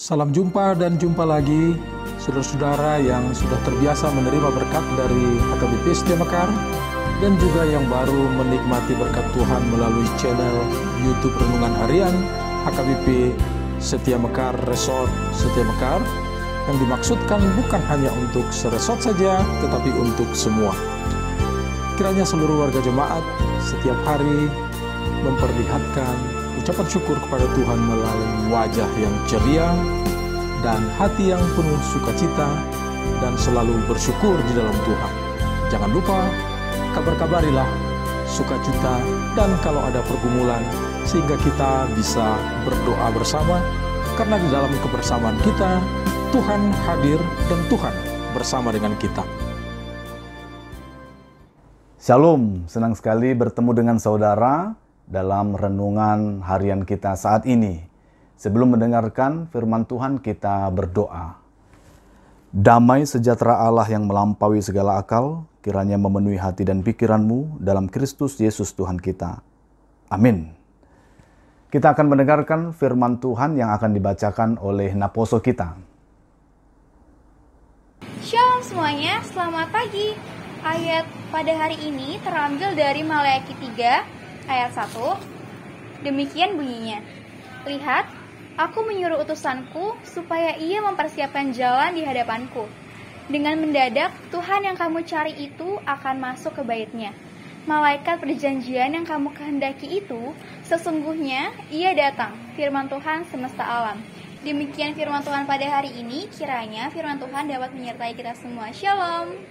Salam jumpa dan jumpa lagi, saudara-saudara yang sudah terbiasa menerima berkat dari HKBP Setia Mekar dan juga yang baru menikmati berkat Tuhan melalui channel YouTube Renungan Harian HKBP Setia Mekar Resort Setia Mekar, yang dimaksudkan bukan hanya untuk seresort saja, tetapi untuk semua. Kiranya seluruh warga jemaat setiap hari memperlihatkan ucapan syukur kepada Tuhan melalui wajah yang ceria dan hati yang penuh sukacita dan selalu bersyukur di dalam Tuhan. Jangan lupa, kabar-kabarilah sukacita dan kalau ada pergumulan, sehingga kita bisa berdoa bersama, karena di dalam kebersamaan kita, Tuhan hadir dan Tuhan bersama dengan kita. Shalom, senang sekali bertemu dengan saudara dalam renungan harian kita saat ini. Sebelum mendengarkan firman Tuhan, kita berdoa. Damai sejahtera Allah yang melampaui segala akal, kiranya memenuhi hati dan pikiranmu dalam Kristus Yesus Tuhan kita. Amin. Kita akan mendengarkan firman Tuhan yang akan dibacakan oleh naposo kita. Shalom semuanya, selamat pagi. Ayat pada hari ini terambil dari Maleakhi 3 ayat 1, demikian bunyinya. Lihat, aku menyuruh utusanku supaya ia mempersiapkan jalan di hadapanku. Dengan mendadak, Tuhan yang kamu cari itu akan masuk ke baitnya. Malaikat perjanjian yang kamu kehendaki itu, sesungguhnya ia datang, firman Tuhan semesta alam. Demikian firman Tuhan pada hari ini, kiranya firman Tuhan dapat menyertai kita semua. Shalom.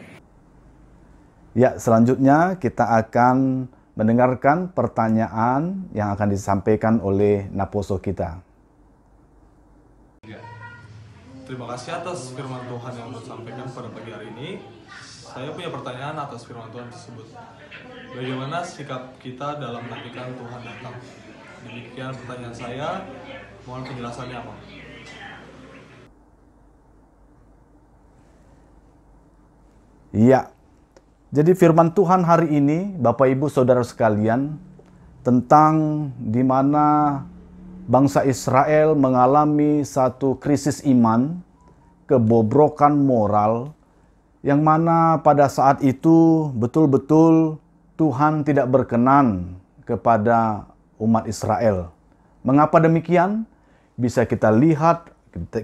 Ya, selanjutnya kita akan mendengarkan pertanyaan yang akan disampaikan oleh naposo kita. Terima kasih atas firman Tuhan yang disampaikan pada pagi hari ini. Saya punya pertanyaan atas firman Tuhan tersebut. Bagaimana sikap kita dalam menantikan Tuhan datang? Demikian pertanyaan saya. Mohon penjelasannya apa? Iya. Jadi firman Tuhan hari ini, Bapak Ibu Saudara sekalian, tentang di mana bangsa Israel mengalami satu krisis iman, kebobrokan moral, yang mana pada saat itu betul-betul Tuhan tidak berkenan kepada umat Israel. Mengapa demikian? Bisa kita lihat,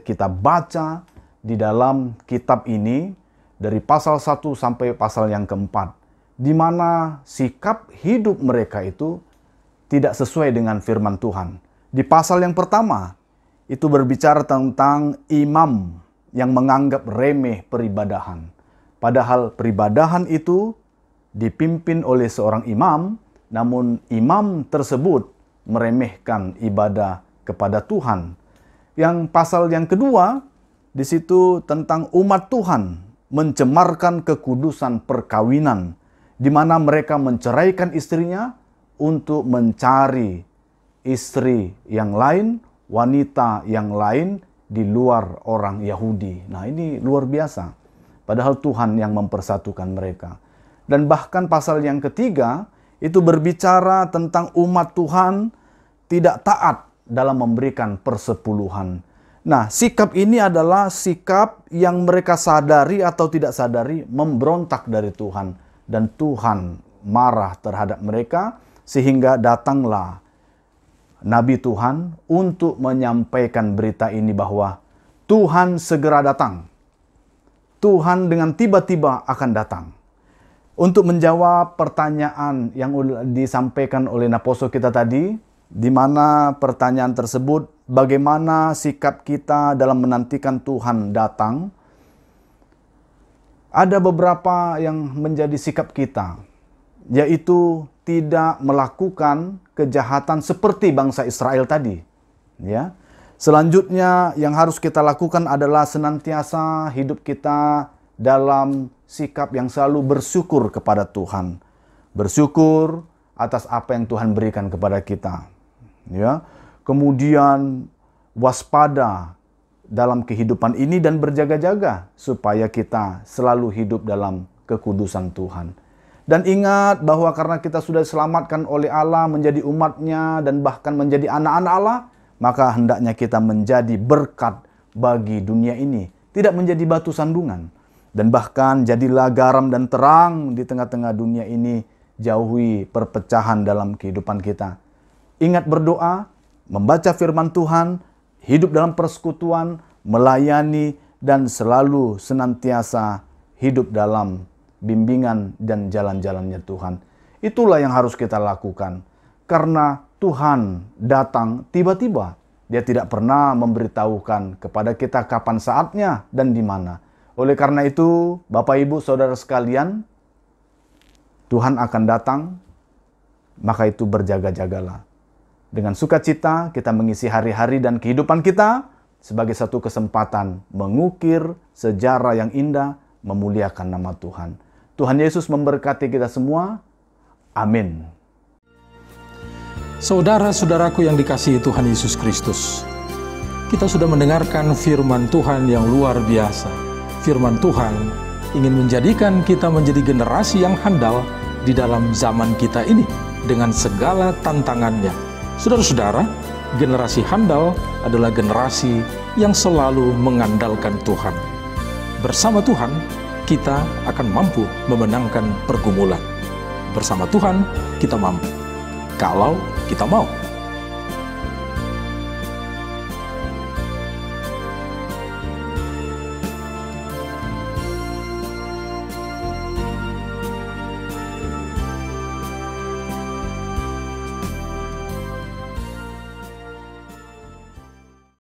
kita baca di dalam kitab ini, dari pasal 1 sampai pasal yang keempat, di mana sikap hidup mereka itu tidak sesuai dengan firman Tuhan. Di pasal yang pertama, itu berbicara tentang imam yang menganggap remeh peribadahan. Padahal peribadahan itu dipimpin oleh seorang imam, namun imam tersebut meremehkan ibadah kepada Tuhan. Yang pasal yang kedua, di situ tentang umat Tuhan mencemarkan kekudusan perkawinan, di mana mereka menceraikan istrinya untuk mencari istri yang lain, wanita yang lain di luar orang Yahudi. Nah, ini luar biasa. Padahal Tuhan yang mempersatukan mereka. Dan bahkan pasal yang ketiga itu berbicara tentang umat Tuhan tidak taat dalam memberikan persepuluhan. Nah, sikap ini adalah sikap yang mereka sadari atau tidak sadari memberontak dari Tuhan. Dan Tuhan marah terhadap mereka, sehingga datanglah Nabi Tuhan untuk menyampaikan berita ini bahwa Tuhan segera datang. Tuhan dengan tiba-tiba akan datang. Untuk menjawab pertanyaan yang disampaikan oleh naposo kita tadi, di mana pertanyaan tersebut, bagaimana sikap kita dalam menantikan Tuhan datang? Ada beberapa yang menjadi sikap kita, yaitu tidak melakukan kejahatan seperti bangsa Israel tadi. Ya. Selanjutnya yang harus kita lakukan adalah senantiasa hidup kita dalam sikap yang selalu bersyukur kepada Tuhan. Bersyukur atas apa yang Tuhan berikan kepada kita. Ya. Kemudian waspada dalam kehidupan ini dan berjaga-jaga supaya kita selalu hidup dalam kekudusan Tuhan. Dan ingat bahwa karena kita sudah diselamatkan oleh Allah menjadi umatnya dan bahkan menjadi anak-anak Allah, maka hendaknya kita menjadi berkat bagi dunia ini, tidak menjadi batu sandungan. Dan bahkan jadilah garam dan terang di tengah-tengah dunia ini, jauhi perpecahan dalam kehidupan kita. Ingat berdoa, membaca firman Tuhan, hidup dalam persekutuan, melayani, dan selalu senantiasa hidup dalam bimbingan dan jalan-jalannya Tuhan. Itulah yang harus kita lakukan. Karena Tuhan datang tiba-tiba. Dia tidak pernah memberitahukan kepada kita kapan saatnya dan di mana. Oleh karena itu, Bapak, Ibu, Saudara sekalian, Tuhan akan datang, maka itu berjaga-jagalah. Dengan sukacita kita mengisi hari-hari dan kehidupan kita sebagai satu kesempatan mengukir sejarah yang indah, memuliakan nama Tuhan. Tuhan Yesus memberkati kita semua. Amin. Saudara-saudaraku yang dikasihi Tuhan Yesus Kristus, kita sudah mendengarkan firman Tuhan yang luar biasa. Firman Tuhan ingin menjadikan kita menjadi generasi yang handal di dalam zaman kita ini dengan segala tantangannya. Saudara-saudara, generasi handal adalah generasi yang selalu mengandalkan Tuhan. Bersama Tuhan, kita akan mampu memenangkan pergumulan. Bersama Tuhan, kita mampu. Kalau kita mau.